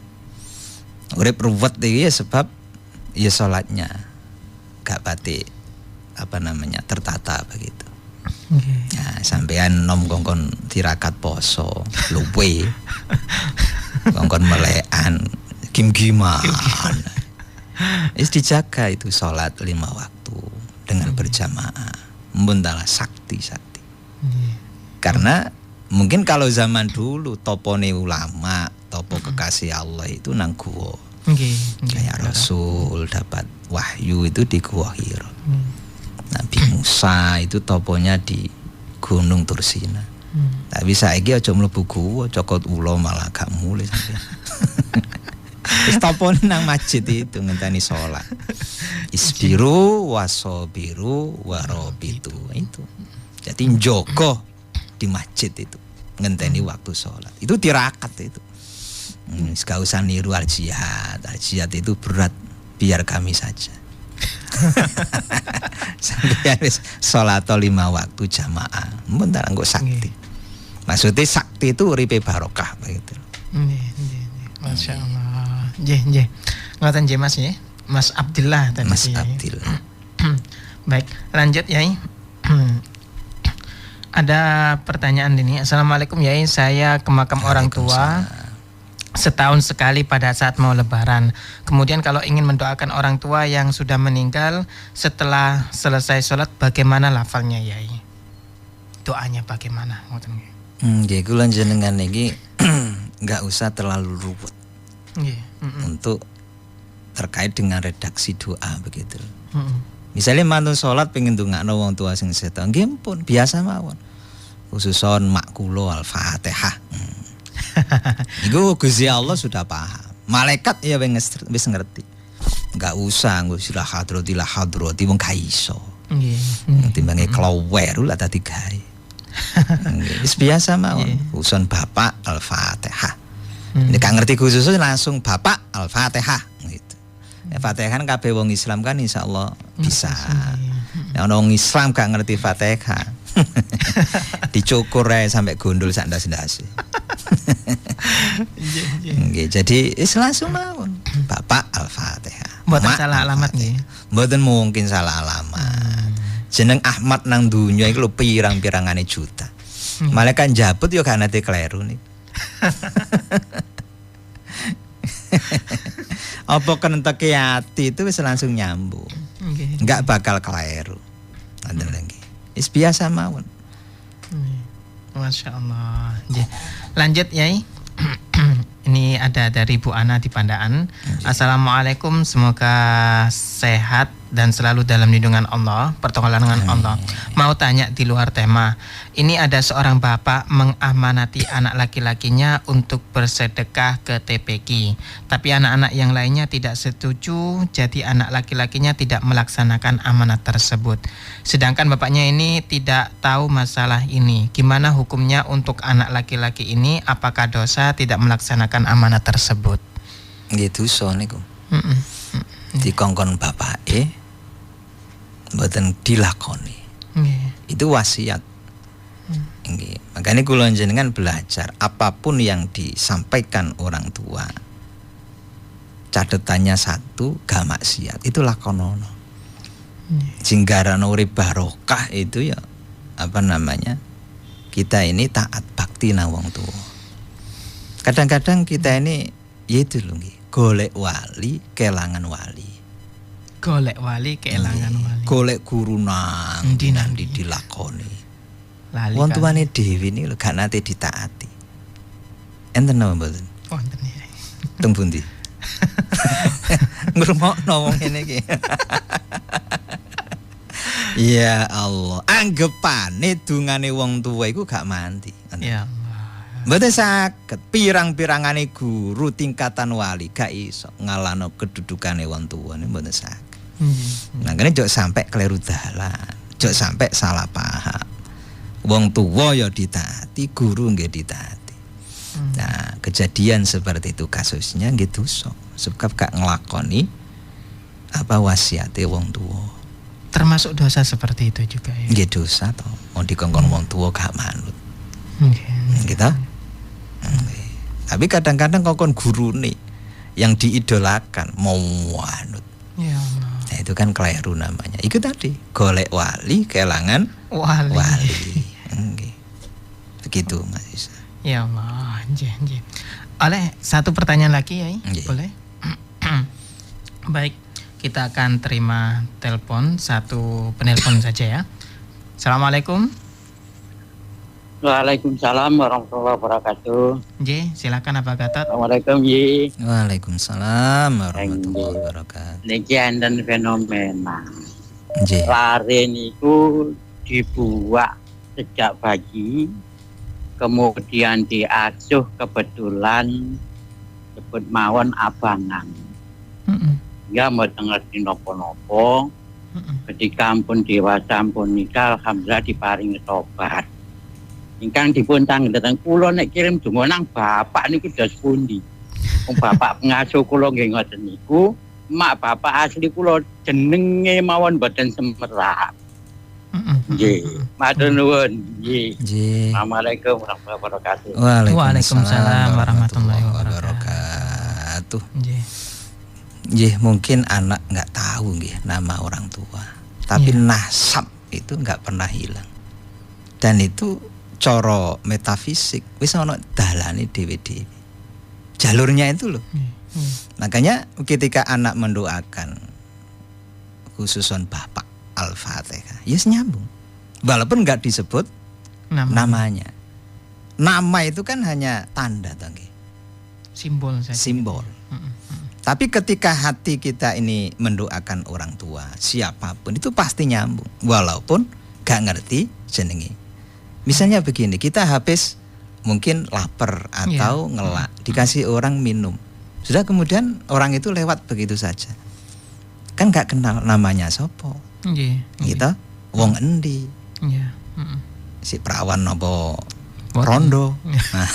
Urip ruwet iki ya sebab ya salatnya enggak pati tertata begitu. Nah, sampean nom kongkon tirakat poso, luwe. Kongkon melekan, gim-giman. Is dijaga itu salat 5 waktu dengan berjamaah, membentala sakti. Karena mungkin kalau zaman dulu topone ulama, topo kekasih Allah itu nang guwa. Kayak Rasul dapat wahyu itu di Gua Hira. Nabi Musa itu toponya di Gunung Tursina. Tapi saiki aja mlebu guwa, cokot ulo malah gak mulih sampeyan. Wis topone nang masjid itu ngenteni salat. Isbiru wasobiru warobitu itu. Jadi njogo di masjid itu ngenteni waktu salat. Itu tirakat itu. Gak usah niru al-jihad. Al-jihad itu berat, biar kami saja. Sampai habis salat 5 waktu jamaah. Bentar nggo sakti. Maksudnya sakti itu uripe barokah begitu. Masya Allah. Nggih. Ngoten nggih Mas ya. Mas Abdillah tadi. Mas Abdillah. Baik, lanjut Yai. Ada pertanyaan ini. Assalamualaikum Yai, saya ke makam orang tua setahun sekali pada saat mau lebaran. Kemudian kalau ingin mendoakan orang tua yang sudah meninggal setelah selesai sholat, bagaimana lafalnya Yai? Doanya bagaimana? Nggih, kula jenengan iki nggak usah terlalu ruwet. Untuk terkait dengan redaksi doa begitu. Misalnya mantu sholat pengen ndongakno wong tua sing sedo, nggih pun biasa mawon. Khususon mak kula Al-Fatihah. Iku Gusti Allah sudah paham. Malaikat ya wis ngerti. Enggak usah nggo sila hadrati wong ga iso. Nggih. Timbange klower lah dadi gawe. Wis biasa mawon. Khususon Bapak Al-Fatihah. Nek ngerti khusus langsung Bapak Al-Fatihah gitu. Fatihah kan kabeh wong Islam kan insyaallah bisa. Nek ana wong Islam gak ngerti Fatihah, dicukur ae sampai gondol sak ndas-ndase. Nggih, jadi langsung mawon Bapak Al-Fatihah. Mboten salah alamat nggih. Mboten mungkin salah alamat. Jeneng Ahmad nang dunya iku lho pirang-pirangane juta. Malaikat njabut yo gak nate kleru nih. Apa kenenteke ati itu wis langsung nyambung. Enggak bakal kleru. Ngoten lagi. Wis biasa mawon. Masya Allah. Lanjut Yai. Ini ada dari Bu Ana di Pandaan. Assalamualaikum, semoga sehat dan selalu dalam lindungan Allah, pertolongan Allah. Mau tanya di luar tema. Ini ada seorang bapak mengamanati anak laki-lakinya untuk bersedekah ke TPQ. Tapi anak-anak yang lainnya tidak setuju, jadi anak laki-lakinya tidak melaksanakan amanat tersebut. Sedangkan bapaknya ini tidak tahu masalah ini. Gimana hukumnya untuk anak laki-laki ini? Apakah dosa tidak melaksanakan amanat tersebut? Gitu so niku. Dikongkon bapake mboten dilakoni. Itu wasiat. Nggih. Makanya kula jenengan belajar apapun yang disampaikan orang tua. Catatannya satu, gak maksiat. Itu lakonono. Jinggarana urip barokah itu ya apa namanya? Kita ini taat bakti nang wong tua. Kadang-kadang kita ini ya itu lho nggih, golek wali, kelangan wali. Golek wali, kelangan wali. Golek guru nang ndi dilakoni. Wong tuane dhewe niku lho gak nate ditaati. Enten napa mboten? Wonten ya. Teng pundi? Ngrungokno wong ngene iki. Ya Allah, anggapane dungane wong tuwa iku gak mandi. Ya. Mboten saged pirang-pirangane guru tingkatan wali gak iso ngalano kedudukane wong tuwa niku mboten saged. Makane jok sampai kleru dalan, jok sampai salah paham. Wong tuwa ya ditaati, guru nggih ditaati. Nah, kejadian seperti itu kasusnya nggih dosa. Sebab gak nglakoni apa wasiate wong tuwa. Termasuk dosa seperti itu juga ya. Nggih dosa to. Mau dikongkon wong tuwa gak manut. Gitu. Tapi kadang-kadang kongkon gurune yang diidolakan mau manut. Ya Allah. Nah, itu kan keliru namanya. Itu tadi golek wali, kelangan wali. Begitu Mas Isa. Ya Allah, nggih. Oleh satu pertanyaan lagi ya, boleh? Baik, kita akan terima telepon, satu penelpon saja ya. Assalamualaikum. Waalaikumsalam warahmatullahi wabarakatuh. Nggih, silakan Abah Gatot. Assalamualaikum nggih. Waalaikumsalam warahmatullahi wabarakatuh. Niki enten fenomena. Nggih. Lare niku dibuat sejak bayi, kemudian diasuh kebetulan sebut mawon abangan. Ya mau ngerti nopo-nopo. Ketika ampun dewasa ampun nikah, alhamdulillah diparingi tobat. Ingkang dipun tangleteng kula nek kirim donga nang bapak niku dos pundi. Wong bapak pengasuh kula nggih ngoten niku, mak bapak asli kula jenenge mawon boten semerap. Nggih, matur nuwun. Nggih. Assalamualaikum warahmatullahi wabarakatuh. Waalaikumsalam warahmatullahi wabarakatuh. Nggih, mungkin anak nggak tahu nggih nama orang tua. Tapi nasab itu nggak pernah hilang. Dan itu cara metafisik wis ana dalane dhewe-dhewe. Jalurnya itu loh. Makanya ketika anak mendoakan khususon Bapak Al-Fatihah, yes nyambung. Walaupun nggak disebut namanya. Nama itu kan hanya tanda tangge. Simbol saja. Simbol. Tapi ketika hati kita ini mendoakan orang tua, siapapun itu pasti nyambung. Walaupun gak ngerti jenenge. Misalnya begini, kita habis mungkin lapar atau ngelak, dikasih orang minum. Sudah kemudian orang itu lewat begitu saja. Kan gak kenal namanya sopo. Gitu, wong endi. Si perawan nopo rondo. Nah,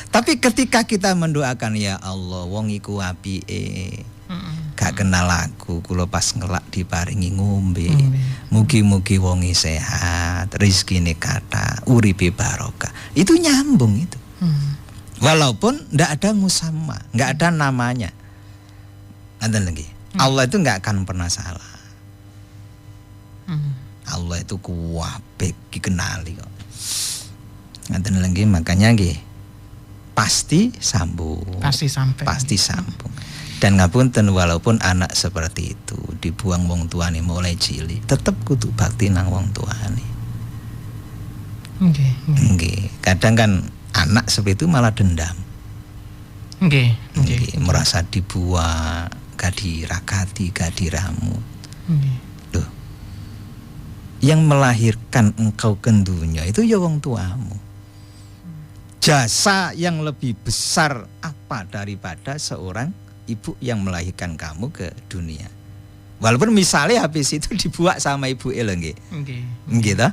tapi ketika kita mendoakan ya Allah, wong iku apike. Gak kenal aku, kula pas ngelak diparingi ngombe. Mugi-mugi wonge sehat, rezekine kathah, uripe barokah. Itu nyambung itu. Walaupun ndak ada musamma, nggak ada namanya. Nanti lagi, Allah itu nggak akan pernah salah. Allah itu kuwabe dikenali kok. Nanti lagi makanya nggih pasti sambung. Pasti sampai. Pasti sambung. Dan ngapunten walaupun anak seperti itu dibuang wong tuane mulai cilik, tetep kudu bakti nang wong tuane. Nggih. Kadang kan anak seperti itu malah dendam. Nggih. Merasa dibuang, gak dirakati, gak diramu. Loh. Yang melahirkan engkau ke dunia itu ya wong tuamu. Jasa yang lebih besar apa daripada seorang ibu yang melahirkan kamu ke dunia. Walaupun misalnya habis itu dibuat sama ibu nggih. Gitu.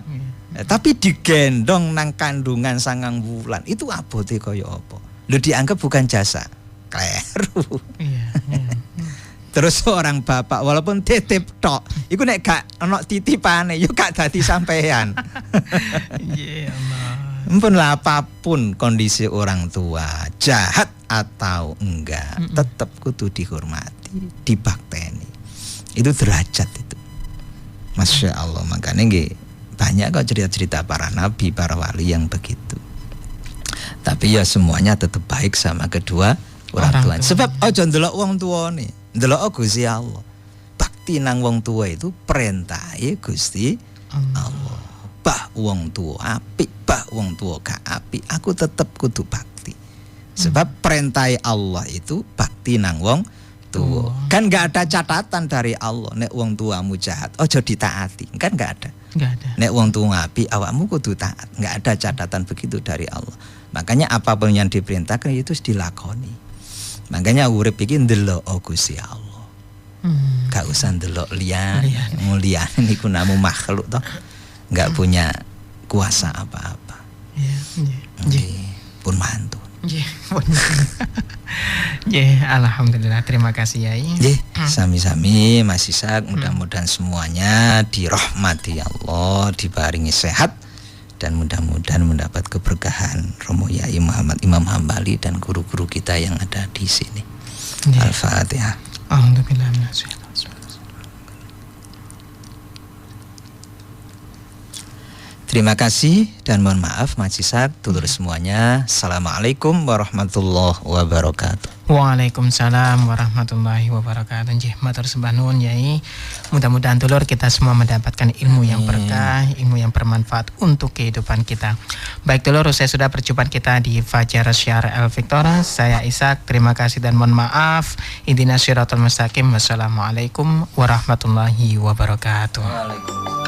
Tapi digendong nang kandungan 9 bulan. Itu abote kaya apa? Lho dianggap bukan jasa. Kleru. Terus seorang bapak walaupun titip tok, iku nek gak ana titipane yo gak dadi sampean. Mpun lah apapun kondisi orang tua, jahat atau enggak, tetap kudu dihormati, dibakteni. Itu derajat itu. Masya Allah, makanya banyak kok cerita-cerita para nabi, para wali yang begitu. Tapi ya semuanya tetap baik sama kedua orang tua. Sebab ojo ndelok wong tuane, ndelok Gusti Allah. Bakti nang wong tua itu perintahe Gusti Allah. Bah wong tua apik, bah wong tua gak apik, aku tetep kudu bakti. Sebab perintah Allah itu bakti nang wong tua. Kan gak ada catatan dari Allah nek wong tuamu jahat ojo ditaati. Kan gak ada. Nek wong tua apik awakmu kudu taat. Gak ada catatan begitu dari Allah. Makanya apapun yang diperintahkan itu dilakoni. Makanya urip iki ndelok Gusti Allah. Gak usah ndelok liyane. Liyane niku namung makhluk toh. Nggak punya kuasa apa-apa. Pun mantu. Alhamdulillah, terima kasih Yai. Sami-sami Mas Ishak, mudah-mudahan semuanya dirahmati Allah, dibaringi sehat dan mudah-mudahan mendapat keberkahan Romo Yai Muhammad Imam Hambali dan guru-guru kita yang ada di sini. Al-Fatihah. Alhamdulillah. Terima kasih dan mohon maaf Mas Ishak, dulur semuanya. Assalamualaikum warahmatullahi wabarakatuh. Waalaikumsalam warahmatullahi wabarakatuh. Matur sembah nuwun Yai. Mudah-mudahan dulur kita semua mendapatkan ilmu yang berkah, ilmu yang bermanfaat untuk kehidupan kita. Baik dulur, saya sudah perjumpaan kita di Fajar Syiar El Victora. Saya Ishak, terima kasih dan mohon maaf. Ihdinas siratal mustaqim. Wassalamualaikum warahmatullahi wabarakatuh. Waalaikumsalam.